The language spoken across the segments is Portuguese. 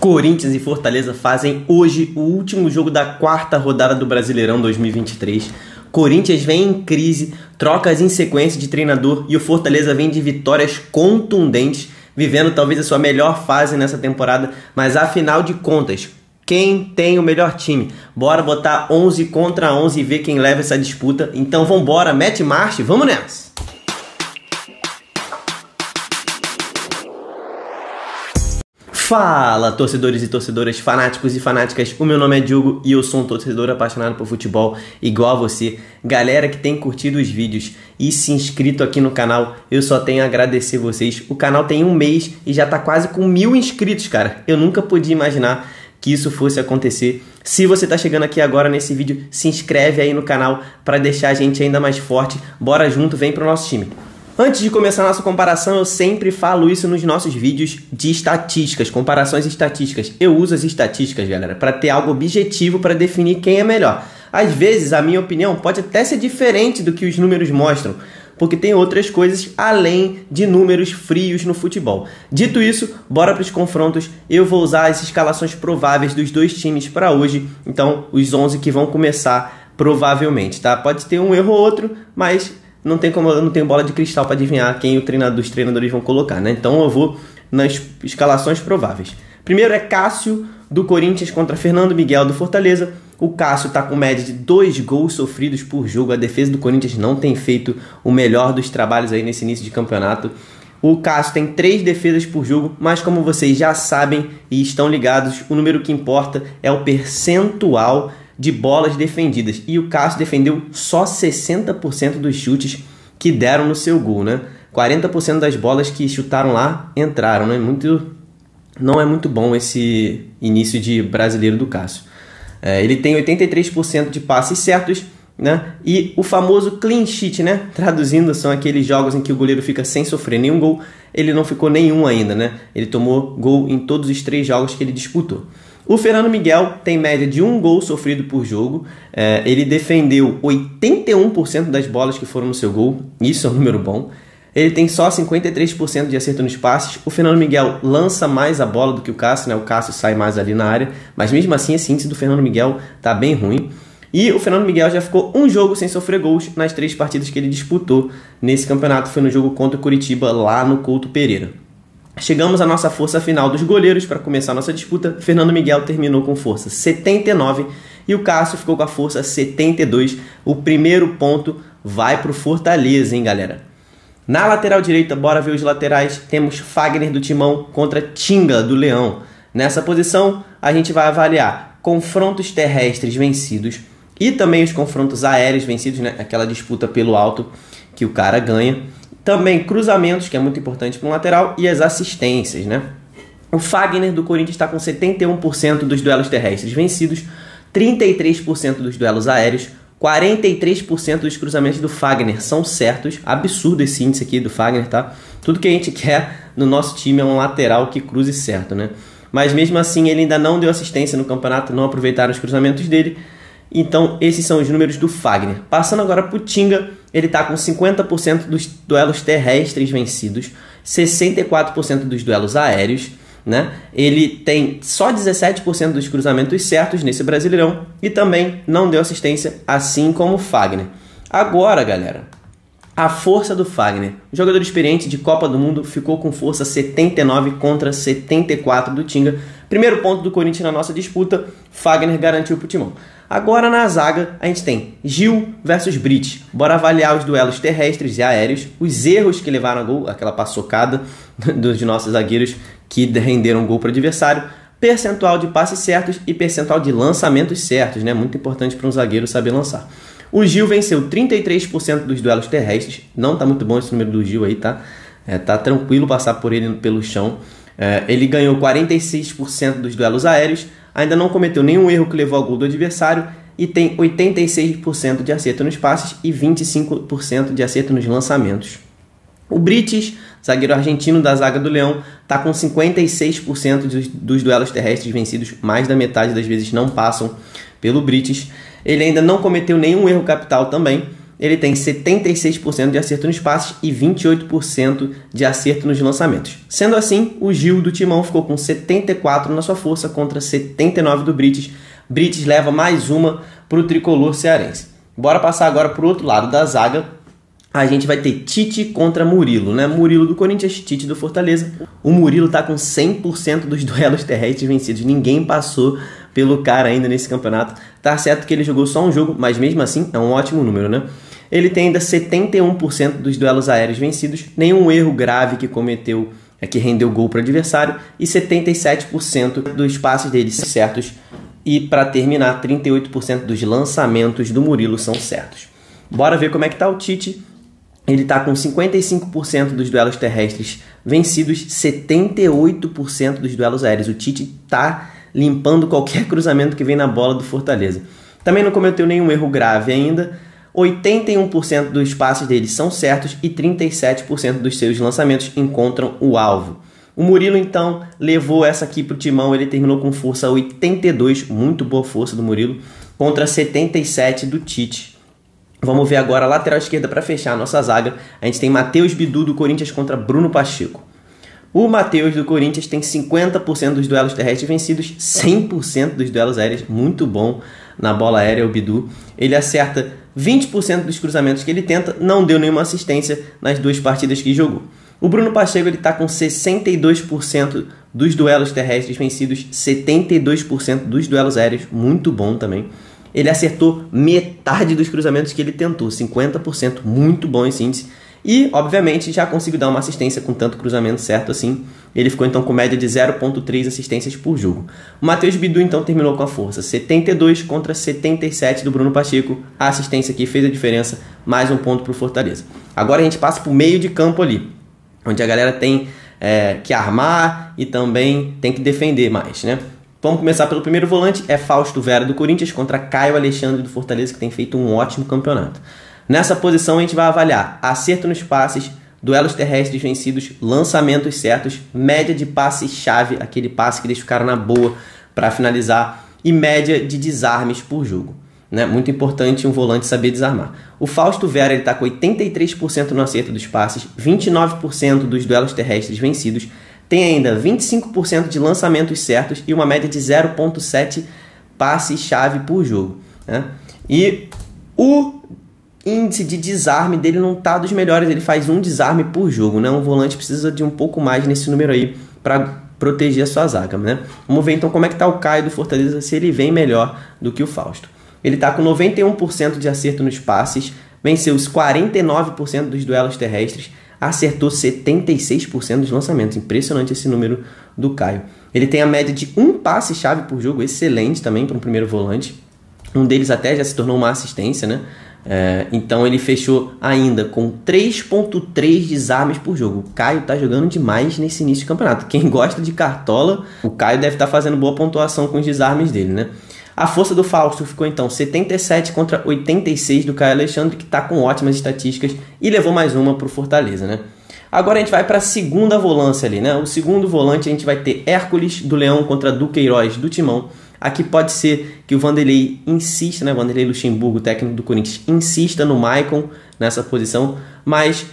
Corinthians e Fortaleza fazem hoje o último jogo da quarta rodada do Brasileirão 2023. Corinthians vem em crise, trocas em sequência de treinador e o Fortaleza vem de vitórias contundentes, vivendo talvez a sua melhor fase nessa temporada, mas afinal de contas, quem tem o melhor time? Bora botar 11 contra 11 e ver quem leva essa disputa. Então vambora, mete marcha e vamos nessa! Fala, torcedores e torcedoras, fanáticos e fanáticas, o meu nome é Diogo e eu sou um torcedor apaixonado por futebol, igual a você. Galera que tem curtido os vídeos e se inscrito aqui no canal, eu só tenho a agradecer vocês. O canal tem um mês e já tá quase com 1000 inscritos, cara. Eu nunca podia imaginar que isso fosse acontecer. Se você tá chegando aqui agora nesse vídeo, se inscreve aí no canal para deixar a gente ainda mais forte. Bora junto, vem pro nosso time. Antes de começar a nossa comparação, eu sempre falo isso nos nossos vídeos de estatísticas, comparações estatísticas. Eu uso as estatísticas, galera, para ter algo objetivo para definir quem é melhor. Às vezes, a minha opinião pode até ser diferente do que os números mostram, porque tem outras coisas além de números frios no futebol. Dito isso, bora para os confrontos. Eu vou usar as escalações prováveis dos dois times para hoje, então os 11 que vão começar provavelmente, tá? Pode ter um erro ou outro, mas não tem como, eu não tenho bola de cristal para adivinhar quem os treinadores vão colocar, né? Então eu vou nas escalações prováveis. Primeiro é Cássio do Corinthians contra Fernando Miguel do Fortaleza. O Cássio está com média de 2 gols sofridos por jogo. A defesa do Corinthians não tem feito o melhor dos trabalhos aí nesse início de campeonato. O Cássio tem 3 defesas por jogo, mas como vocês já sabem e estão ligados, o número que importa é o percentual de bolas defendidas, e o Cássio defendeu só 60% dos chutes que deram no seu gol, né? 40% das bolas que chutaram lá entraram, né? Não é muito bom esse início de brasileiro do Cássio. Ele tem 83% de passes certos, né? E o famoso clean sheet, né? Traduzindo, são aqueles jogos em que o goleiro fica sem sofrer nenhum gol. Ele não ficou nenhum ainda, né? Ele tomou gol em todos os 3 jogos que ele disputou. O Fernando Miguel tem média de 1 gol sofrido por jogo. Ele defendeu 81% das bolas que foram no seu gol. Isso é um número bom. Ele tem só 53% de acerto nos passes. O Fernando Miguel lança mais a bola do que o Cássio, né? O Cássio sai mais ali na área. Mas mesmo assim, esse índice do Fernando Miguel tá bem ruim. E o Fernando Miguel já ficou um jogo sem sofrer gols nas 3 partidas que ele disputou nesse campeonato. Foi no jogo contra o Curitiba, lá no Couto Pereira. Chegamos à nossa força final dos goleiros para começar a nossa disputa. Fernando Miguel terminou com força 79 e o Cássio ficou com a força 72. O primeiro ponto vai para o Fortaleza, hein, galera? Na lateral direita, bora ver os laterais. Temos Fagner do Timão contra Tinga do Leão. Nessa posição, a gente vai avaliar confrontos terrestres vencidos e também os confrontos aéreos vencidos, né? Aquela disputa pelo alto que o cara ganha. Também cruzamentos, que é muito importante para um lateral, e as assistências, né? O Fagner do Corinthians está com 71% dos duelos terrestres vencidos, 33% dos duelos aéreos, 43% dos cruzamentos do Fagner são certos. Absurdo esse índice aqui do Fagner, tá? Tudo que a gente quer no nosso time é um lateral que cruze certo, né? Mas mesmo assim ele ainda não deu assistência no campeonato, não aproveitaram os cruzamentos dele. Então esses são os números do Fagner. Passando agora para o Tinga, ele está com 50% dos duelos terrestres vencidos, 64% dos duelos aéreos, né? Ele tem só 17% dos cruzamentos certos nesse Brasileirão e também não deu assistência, assim como o Fagner. Agora, galera, a força do Fagner. O jogador experiente de Copa do Mundo ficou com força 79 contra 74 do Tinga. Primeiro ponto do Corinthians na nossa disputa, Fagner garantiu para o Timão. Agora na zaga a gente tem Gil versus Brit. Bora avaliar os duelos terrestres e aéreos, os erros que levaram a gol, aquela paçocada dos nossos zagueiros que renderam gol para o adversário, percentual de passes certos e percentual de lançamentos certos, né? Muito importante para um zagueiro saber lançar. O Gil venceu 33% dos duelos terrestres, não tá muito bom esse número do Gil aí, tá? Tá tranquilo passar por ele pelo chão. Ele ganhou 46% dos duelos aéreos, ainda não cometeu nenhum erro que levou ao gol do adversário e tem 86% de acerto nos passes e 25% de acerto nos lançamentos. O Brites, zagueiro argentino da zaga do Leão, está com 56% dos duelos terrestres vencidos, mais da metade das vezes não passam pelo Brites. Ele ainda não cometeu nenhum erro capital também, ele tem 76% de acerto nos passes e 28% de acerto nos lançamentos. Sendo assim, o Gil do Timão ficou com 74 na sua força contra 79 do Brites. Brites leva mais uma para o tricolor cearense. Bora passar agora para o outro lado da zaga. A gente vai ter Tite contra Murilo, né? Murilo do Corinthians, Tite do Fortaleza. O Murilo tá com 100% dos duelos terrestres vencidos. Ninguém passou pelo cara ainda nesse campeonato. Tá certo que ele jogou só um jogo, mas mesmo assim é um ótimo número, né? Ele tem ainda 71% dos duelos aéreos vencidos, nenhum erro grave que cometeu que rendeu gol para o adversário e 77% dos passes dele certos. E para terminar, 38% dos lançamentos do Murilo são certos. Bora ver como é que tá o Tite. Ele está com 55% dos duelos terrestres vencidos, 78% dos duelos aéreos. O Tite está limpando qualquer cruzamento que vem na bola do Fortaleza. Também não cometeu nenhum erro grave ainda. 81% dos passes dele são certos e 37% dos seus lançamentos encontram o alvo. O Murilo, então, levou essa aqui para o Timão. Ele terminou com força 82, muito boa força do Murilo, contra 77 do Tite. Vamos ver agora a lateral esquerda para fechar a nossa zaga. A gente tem Matheus Bidu do Corinthians contra Bruno Pacheco. O Matheus do Corinthians tem 50% dos duelos terrestres vencidos, 100% dos duelos aéreos, muito bom na bola aérea o Bidu. Ele acerta 20% dos cruzamentos que ele tenta, não deu nenhuma assistência nas duas partidas que jogou. O Bruno Pacheco está com 62% dos duelos terrestres vencidos, 72% dos duelos aéreos, muito bom também. Ele acertou metade dos cruzamentos que ele tentou, 50%, muito bom esse índice. E, obviamente, já conseguiu dar uma assistência com tanto cruzamento certo assim. Ele ficou, então, com média de 0,3 assistências por jogo. O Matheus Bidu, então, terminou com a força 72 contra 77 do Bruno Pacheco. A assistência aqui fez a diferença, mais um ponto para o Fortaleza. Agora a gente passa para o meio de campo ali, onde a galera tem que armar e também tem que defender mais, né? Vamos começar pelo primeiro volante, é Fausto Vera do Corinthians contra Caio Alexandre do Fortaleza, que tem feito um ótimo campeonato. Nessa posição a gente vai avaliar acerto nos passes, duelos terrestres vencidos, lançamentos certos, média de passe-chave, aquele passe que deixa o cara na boa para finalizar, e média de desarmes por jogo. Né? Muito importante um volante saber desarmar. O Fausto Vera está com 83% no acerto dos passes, 29% dos duelos terrestres vencidos, tem ainda 25% de lançamentos certos e uma média de 0,7 passe-chave por jogo. Né? E o índice de desarme dele não está dos melhores, ele faz um desarme por jogo. Né? Um volante precisa de um pouco mais nesse número aí para proteger a sua zaga. Né? Vamos ver então como é que está o Caio do Fortaleza, se ele vem melhor do que o Fausto. Ele está com 91% de acerto nos passes, venceu os 49% dos duelos terrestres, acertou 76% dos lançamentos. Impressionante esse número do Caio. Ele tem a média de um passe-chave por jogo, excelente também para um primeiro volante. Um deles até já se tornou uma assistência, né? Então ele fechou ainda com 3,3 desarmes por jogo. O Caio está jogando demais nesse início de campeonato. Quem gosta de cartola, o Caio deve estar fazendo boa pontuação com os desarmes dele, né? A força do Fausto ficou então 77 contra 86 do Caio Alexandre, que está com ótimas estatísticas e levou mais uma para o Fortaleza, né? Agora a gente vai para a segunda volância ali, né? O segundo volante a gente vai ter Hércules do Leão contra Duqueiroz do Timão. Aqui pode ser que o Vanderlei insista, né? Vanderlei Luxemburgo, técnico do Corinthians, insista no Maicon nessa posição, mas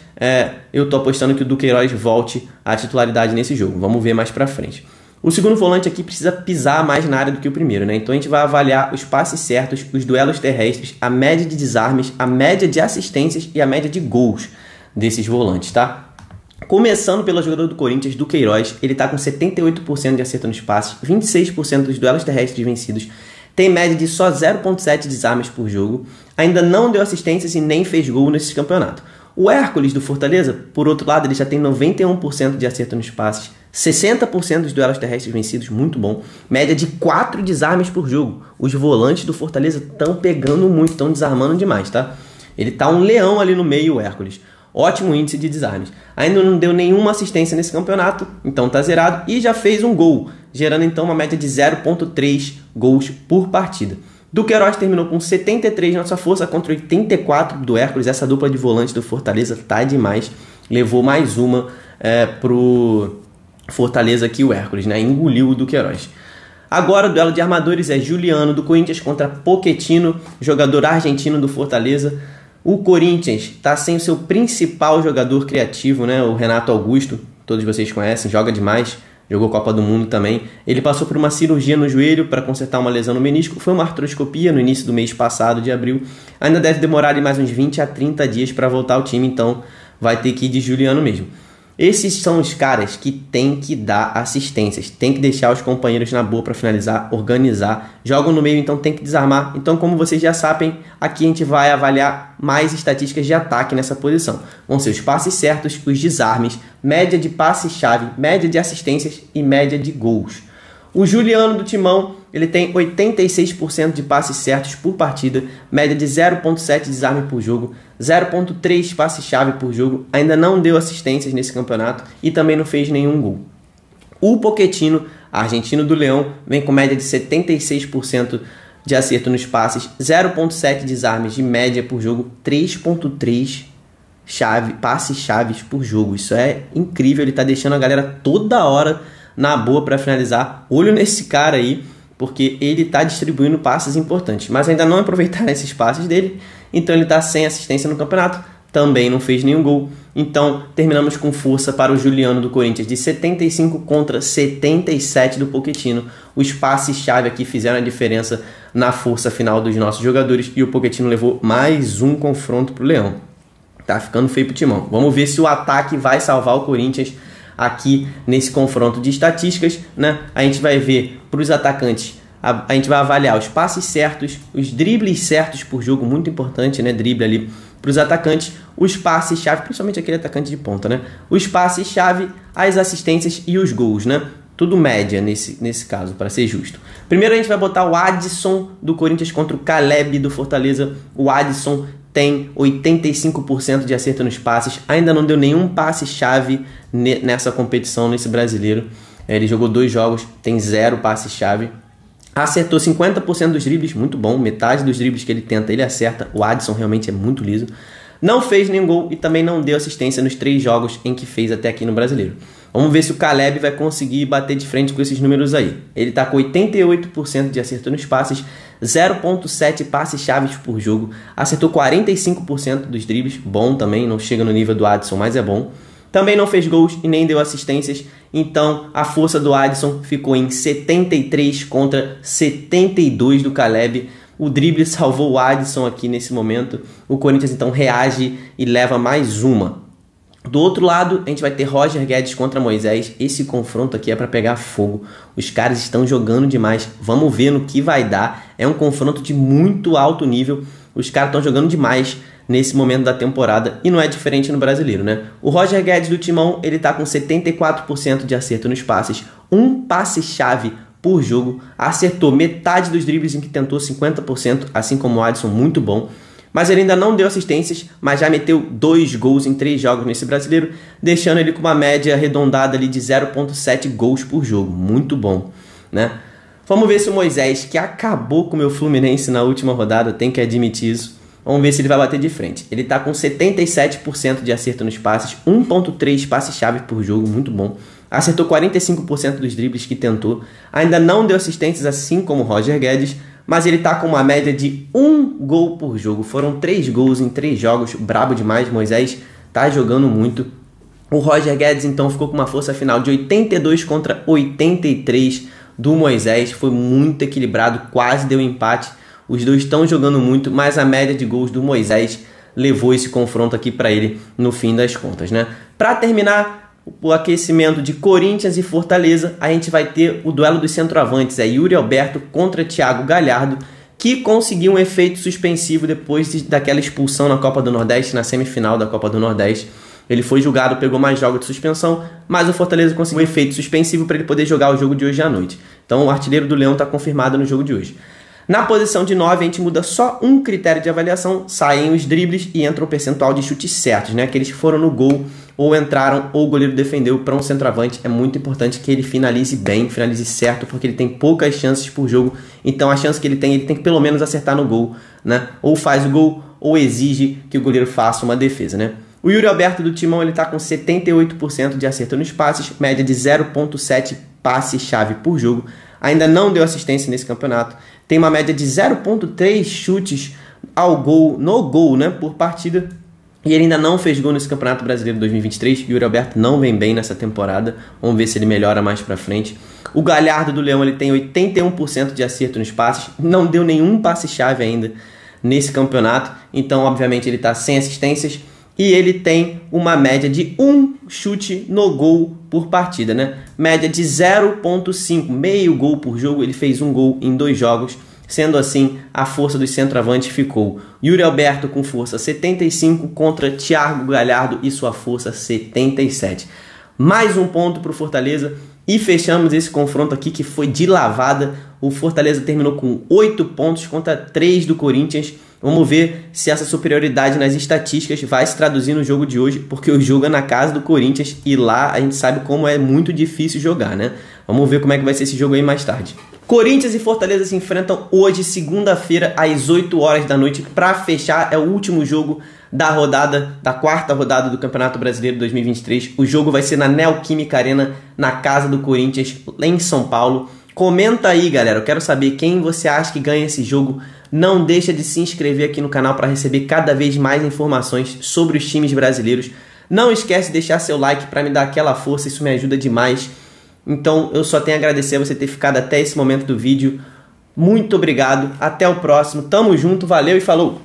eu tô apostando que o Duqueiroz volte à titularidade nesse jogo. Vamos ver mais para frente. O segundo volante aqui precisa pisar mais na área do que o primeiro, né? Então a gente vai avaliar os passes certos, os duelos terrestres, a média de desarmes, a média de assistências e a média de gols desses volantes, tá? Começando pelo jogador do Corinthians, Duqueiroz, ele está com 78% de acerto nos passes, 26% dos duelos terrestres vencidos, tem média de só 0,7 desarmes por jogo, ainda não deu assistências e nem fez gol nesse campeonato. O Hércules do Fortaleza, por outro lado, ele já tem 91% de acerto nos passes, 60% dos duelos terrestres vencidos, muito bom, média de 4 desarmes por jogo. Os volantes do Fortaleza estão pegando muito, estão desarmando demais, tá? Ele tá um leão ali no meio, o Hércules. Ótimo índice de desarmes. Ainda não deu nenhuma assistência nesse campeonato, então tá zerado. E já fez um gol, gerando então uma média de 0,3 gols por partida. Duqueiroz terminou com 73 na sua força contra 84 do Hércules. Essa dupla de volantes do Fortaleza tá demais. Levou mais uma pro Fortaleza aqui, o Hércules, né? Engoliu o Duqueiroz. Agora o duelo de armadores é Juliano do Corinthians contra Pochettino, jogador argentino do Fortaleza. O Corinthians está sem o seu principal jogador criativo, né? O Renato Augusto, todos vocês conhecem, joga demais, jogou Copa do Mundo também. Ele passou por uma cirurgia no joelho para consertar uma lesão no menisco, foi uma artroscopia no início do mês passado, de abril. Ainda deve demorar ali mais uns 20 a 30 dias para voltar ao time, então vai ter que ir de Juliano mesmo. Esses são os caras que tem que dar assistências, tem que deixar os companheiros na boa para finalizar, organizar, jogam no meio, então tem que desarmar. Então, como vocês já sabem, aqui a gente vai avaliar mais estatísticas de ataque nessa posição. Vão ser os passes certos, os desarmes, média de passe-chave, média de assistências e média de gols. O Juliano do Timão, ele tem 86% de passes certos por partida, média de 0.7 desarme por jogo, 0.3 passe-chave por jogo, ainda não deu assistências nesse campeonato e também não fez nenhum gol. O Pochettino, argentino do Leão, vem com média de 76% de acerto nos passes, 0.7 desarmes de média por jogo, 3.3 passes chaves por jogo. Isso é incrível, ele está deixando a galera toda hora na boa para finalizar. Olho nesse cara aí, porque ele está distribuindo passes importantes, mas ainda não aproveitaram esses passes dele, então ele está sem assistência no campeonato, também não fez nenhum gol. Então terminamos com força para o Juliano do Corinthians, de 75 contra 77 do Pochettino. Os passes-chave aqui fizeram a diferença na força final dos nossos jogadores e o Pochettino levou mais um confronto para o Leão. Tá ficando feio pro Timão. Vamos ver se o ataque vai salvar o Corinthians aqui nesse confronto de estatísticas, né? A gente vai ver para os atacantes, a gente vai avaliar os passes certos, os dribles certos por jogo, muito importante, né? Drible ali para os atacantes, os passes-chave, principalmente aquele atacante de ponta, né? Os passes-chave, as assistências e os gols, né? Tudo média nesse caso, para ser justo. Primeiro a gente vai botar o Adson do Corinthians contra o Caleb do Fortaleza. O Adson tem 85% de acerto nos passes, ainda não deu nenhum passe-chave nessa competição, nesse brasileiro. Ele jogou 2 jogos, tem 0 passe-chave. Acertou 50% dos dribles, muito bom, metade dos dribles que ele tenta ele acerta. O Adson realmente é muito liso. Não fez nenhum gol e também não deu assistência nos 3 jogos em que fez até aqui no brasileiro. Vamos ver se o Caleb vai conseguir bater de frente com esses números aí. Ele está com 88% de acerto nos passes, 0.7 passes chaves por jogo, acertou 45% dos dribles, bom também, não chega no nível do Adson, mas é bom. Também não fez gols e nem deu assistências, então a força do Adson ficou em 73 contra 72 do Caleb. O drible salvou o Adson aqui nesse momento. O Corinthians então reage e leva mais uma. Do outro lado, a gente vai ter Roger Guedes contra Moisés. Esse confronto aqui é para pegar fogo. Os caras estão jogando demais. Vamos ver no que vai dar. É um confronto de muito alto nível. Os caras estão jogando demais nesse momento da temporada e não é diferente no brasileiro, né? O Roger Guedes do Timão, ele tá com 74% de acerto nos passes, um passe-chave por jogo, acertou metade dos dribles em que tentou, 50%, assim como o Adson, muito bom. Mas ele ainda não deu assistências, mas já meteu 2 gols em 3 jogos nesse brasileiro, deixando ele com uma média arredondada ali de 0.7 gols por jogo. Muito bom, né? Vamos ver se o Moisés, que acabou com o meu Fluminense na última rodada, tem que admitir isso. Vamos ver se ele vai bater de frente. Ele está com 77% de acerto nos passes, 1.3 passes-chave por jogo, muito bom. Acertou 45% dos dribles que tentou. Ainda não deu assistências, assim como o Roger Guedes, mas ele tá com uma média de 1 gol por jogo. Foram 3 gols em 3 jogos, brabo demais. Moisés tá jogando muito. O Roger Guedes então ficou com uma força final de 82 contra 83 do Moisés. Foi muito equilibrado, quase deu empate. Os dois estão jogando muito, mas a média de gols do Moisés levou esse confronto aqui para ele no fim das contas, né? Para terminar o aquecimento de Corinthians e Fortaleza, a gente vai ter o duelo dos centroavantes, Yuri Alberto contra Thiago Galhardo, que conseguiu um efeito suspensivo depois daquela expulsão na Copa do Nordeste, na semifinal da Copa do Nordeste. Ele foi julgado, pegou mais jogos de suspensão, mas o Fortaleza conseguiu um efeito suspensivo para ele poder jogar o jogo de hoje à noite. Então o artilheiro do Leão está confirmado no jogo de hoje. Na posição de 9, a gente muda só um critério de avaliação, saem os dribles e entra o percentual de chutes certos, né? Aqueles que foram no gol, ou entraram, ou o goleiro defendeu. Para um centroavante é muito importante que ele finalize bem, finalize certo, porque ele tem poucas chances por jogo, então a chance que ele tem que pelo menos acertar no gol, né? Ou faz o gol, ou exige que o goleiro faça uma defesa, né? O Yuri Alberto do Timão, ele está com 78% de acerto nos passes, média de 0.7 passe-chave por jogo. Ainda não deu assistência nesse campeonato. Tem uma média de 0.3 chutes ao gol, no gol, né, por partida. E ele ainda não fez gol nesse Campeonato Brasileiro 2023. Yuri Alberto não vem bem nessa temporada. Vamos ver se ele melhora mais pra frente. O Galhardo do Leão, ele tem 81% de acerto nos passes. Não deu nenhum passe-chave ainda nesse campeonato. Então, obviamente, ele está sem assistências. E ele tem uma média de 1 chute no gol por partida, né? Média de 0,5, meio gol por jogo. Ele fez um gol em 2 jogos. Sendo assim, a força dos centroavantes ficou Yuri Alberto com força 75 contra Thiago Galhardo e sua força 77. Mais um ponto para o Fortaleza e fechamos esse confronto aqui que foi de lavada. O Fortaleza terminou com 8 pontos contra 3 do Corinthians. Vamos ver se essa superioridade nas estatísticas vai se traduzir no jogo de hoje, porque o jogo é na casa do Corinthians e lá a gente sabe como é muito difícil jogar, né? Vamos ver como é que vai ser esse jogo aí mais tarde. Corinthians e Fortaleza se enfrentam hoje, segunda-feira, às 8 horas da noite, para fechar. É o último jogo da rodada, da 4ª rodada do Campeonato Brasileiro 2023. O jogo vai ser na Neoquímica Arena, na casa do Corinthians, lá em São Paulo. Comenta aí, galera, eu quero saber quem você acha que ganha esse jogo. Não deixa de se inscrever aqui no canal para receber cada vez mais informações sobre os times brasileiros. Não esquece de deixar seu like para me dar aquela força, isso me ajuda demais. Então eu só tenho a agradecer a você ter ficado até esse momento do vídeo. Muito obrigado, até o próximo, tamo junto, valeu e falou!